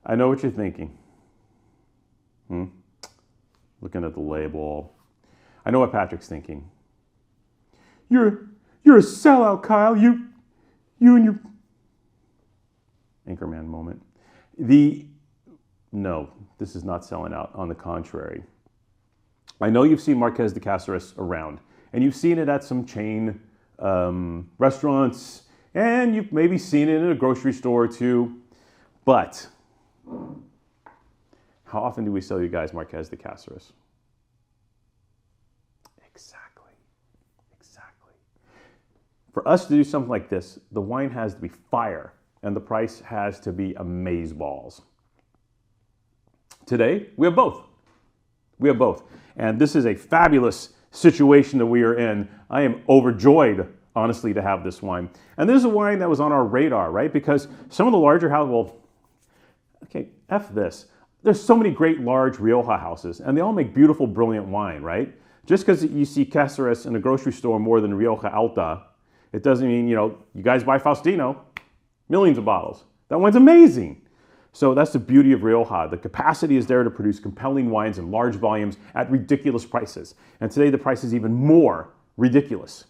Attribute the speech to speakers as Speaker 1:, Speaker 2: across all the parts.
Speaker 1: I know what you're thinking. Looking at the label. I know what Patrick's thinking. You're a sellout, Kyle. You and your Anchorman moment. No, this is not selling out. On the contrary. I know you've seen Marqués de Cáceres around, and you've seen it at some chain restaurants, and you've maybe seen it in a grocery store too. But how often do we sell you guys Marqués de Cáceres? Exactly. For us to do something like this, the wine has to be fire, and the price has to be amazeballs. Today, we have both. And this is a fabulous situation that we are in. I am overjoyed, honestly, to have this wine. And this is a wine that was on our radar, right? Because some of the larger houses, F this. There's so many great large Rioja houses, and they all make beautiful, brilliant wine, right? Just because you see Caceres in a grocery store more than Rioja Alta, it doesn't mean, you guys buy Faustino, millions of bottles. That wine's amazing. So that's the beauty of Rioja. The capacity is there to produce compelling wines in large volumes at ridiculous prices. And today the price is even more ridiculous.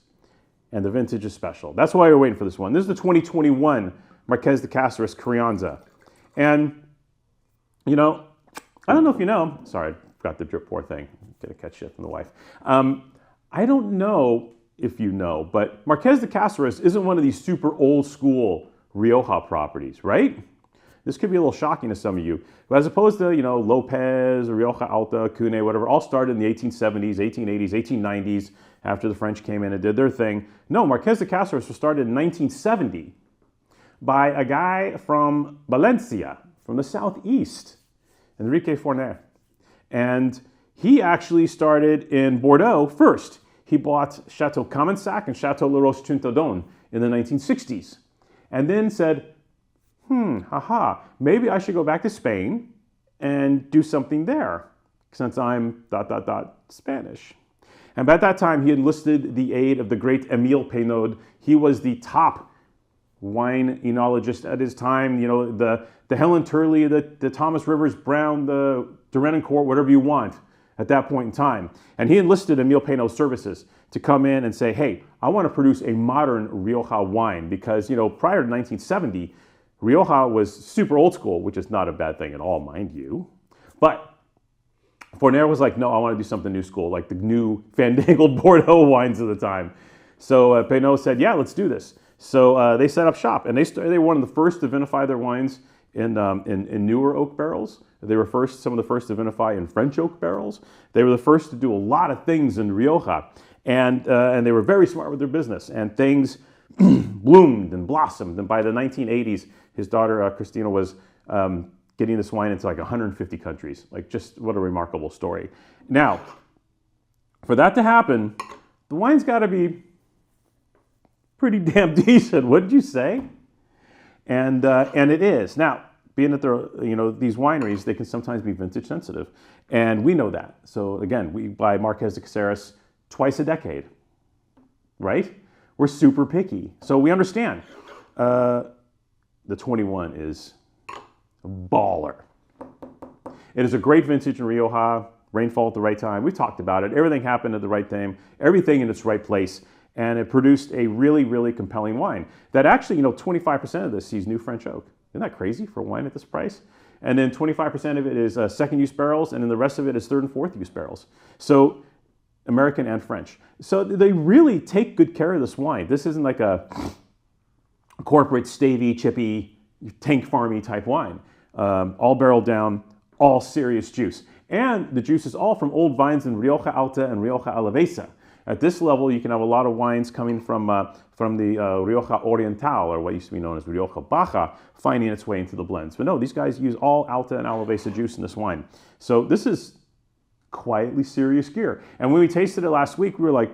Speaker 1: And the vintage is special. That's why we're waiting for this one. This is the 2021 Marqués de Cáceres Crianza. And, I don't know if you know, sorry, I forgot the drip pour thing. Gonna catch shit from the wife. I don't know if you know, but Marqués de Cáceres isn't one of these super old school Rioja properties, right? This could be a little shocking to some of you. But as opposed to, Lopez, Rioja Alta, Cune, whatever, all started in the 1870s, 1880s, 1890s, after the French came in and did their thing. No, Marqués de Cáceres was started in 1970 by a guy from Valencia, from the southeast, Enrique Forner. And he actually started in Bordeaux first. He bought Chateau Camensac and Chateau La Roche-Tintadon in the 1960s. And then said, maybe I should go back to Spain and do something there, since I'm ... Spanish. And by that time, he enlisted the aid of the great Émile Peynaud. He was the top wine enologist at his time, the Helen Turley, the Thomas Rivers Brown, the de Renoncourt, whatever you want at that point in time. And he enlisted Émile Peynaud's services to come in and say, hey, I want to produce a modern Rioja wine because, prior to 1970, Rioja was super old school, which is not a bad thing at all, mind you. But Forner was like, no, I want to do something new school, like the new fandangled Bordeaux wines of the time. So Peynaud said, yeah, let's do this. So they set up shop, and they were one of the first to vinify their wines in newer oak barrels. They were some of the first to vinify in French oak barrels. They were the first to do a lot of things in Rioja, and they were very smart with their business, and things bloomed and blossomed. And by the 1980s, his daughter Christina was getting this wine into like 150 countries. Like, just what a remarkable story. Now, for that to happen, the wine's got to be pretty damn decent, wouldn't you say? And it is. Now, being that they're, these wineries, they can sometimes be vintage sensitive, and we know that. So again, we buy Marqués de Cáceres twice a decade, right? We're super picky, so we understand. The 21 is a baller. It is a great vintage in Rioja. Rainfall at the right time. We talked about it. Everything happened at the right time. Everything in its right place. And it produced a really, really compelling wine. That actually, 25% of this sees new French oak. Isn't that crazy for wine at this price? And then 25% of it is second use barrels, and then the rest of it is third and fourth use barrels. So American and French. So they really take good care of this wine. This isn't like a corporate stavey, chippy, tank farmy type wine. All barreled down, all serious juice. And the juice is all from old vines in Rioja Alta and Rioja Alavesa. At this level, you can have a lot of wines coming from the Rioja Oriental, or what used to be known as Rioja Baja, finding its way into the blends. But no, these guys use all Alta and Alavesa juice in this wine. So this is quietly serious gear. And when we tasted it last week, we were like,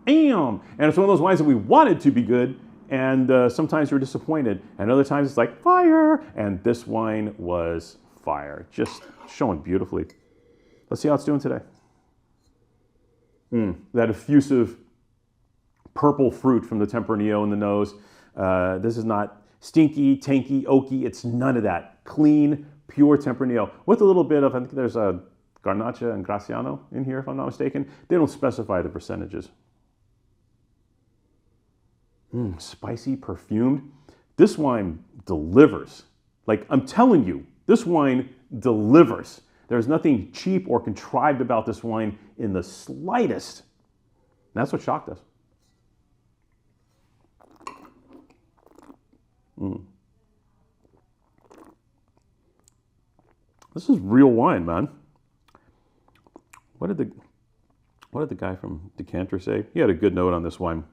Speaker 1: damn! And it's one of those wines that we wanted to be good, and sometimes you're disappointed, and other times it's like, fire! And this wine was fire. Just showing beautifully. Let's see how it's doing today. That effusive purple fruit from the Tempranillo in the nose. This is not stinky, tanky, oaky. It's none of that. Clean, pure Tempranillo with a little bit of, I think there's a Garnacha and Graciano in here, if I'm not mistaken. They don't specify the percentages. Spicy, perfumed. This wine delivers. Like, I'm telling you, this wine delivers. There's nothing cheap or contrived about this wine in the slightest. And that's what shocked us. This is real wine, man. What did the guy from Decanter say? He had a good note on this wine.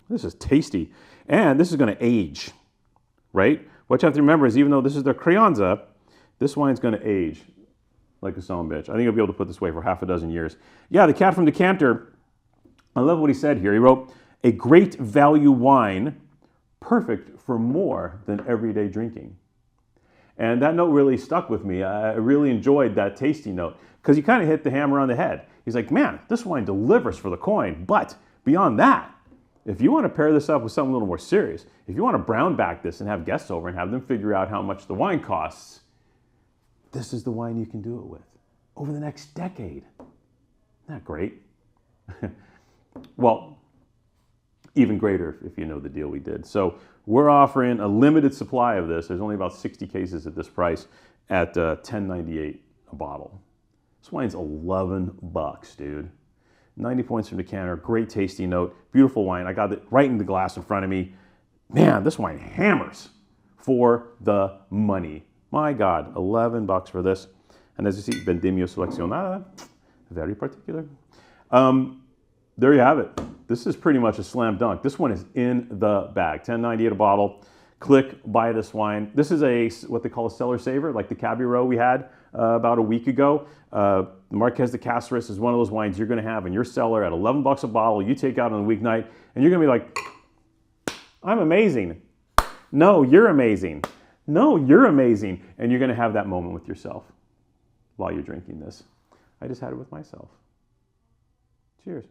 Speaker 1: This is tasty. And this is going to age, right? What you have to remember is even though this is their Crianza, this wine's going to age like a son of a bitch. I think I'll be able to put this away for half a dozen years. Yeah, the cat from Decanter, I love what he said here. He wrote, a great value wine, perfect for more than everyday drinking. And that note really stuck with me. I really enjoyed that tasty note because he kind of hit the hammer on the head. He's like, man, this wine delivers for the coin. But beyond that, if you want to pair this up with something a little more serious, if you want to brown back this and have guests over and have them figure out how much the wine costs, this is the wine you can do it with over the next decade. Isn't that great? Well, even greater if you know the deal we did. So we're offering a limited supply of this. There's only about 60 cases at this price at $10.98 a bottle. This wine's $11, dude. 90 points from Decanter, great tasty note, beautiful wine. I got it right in the glass in front of me. Man, this wine hammers for the money. My God, $11 for this. And as you see, Vendimia Seleccionada, very particular. There you have it. This is pretty much a slam dunk. This one is in the bag, $10.98 a bottle. Click, buy this wine. This is what they call a cellar saver, like the Caballero we had about a week ago. Marqués de Cáceres is one of those wines you're going to have in your cellar at $11 a bottle. You take out on a weeknight, and you're going to be like, I'm amazing. No, you're amazing. No, you're amazing. And you're going to have that moment with yourself while you're drinking this. I just had it with myself. Cheers.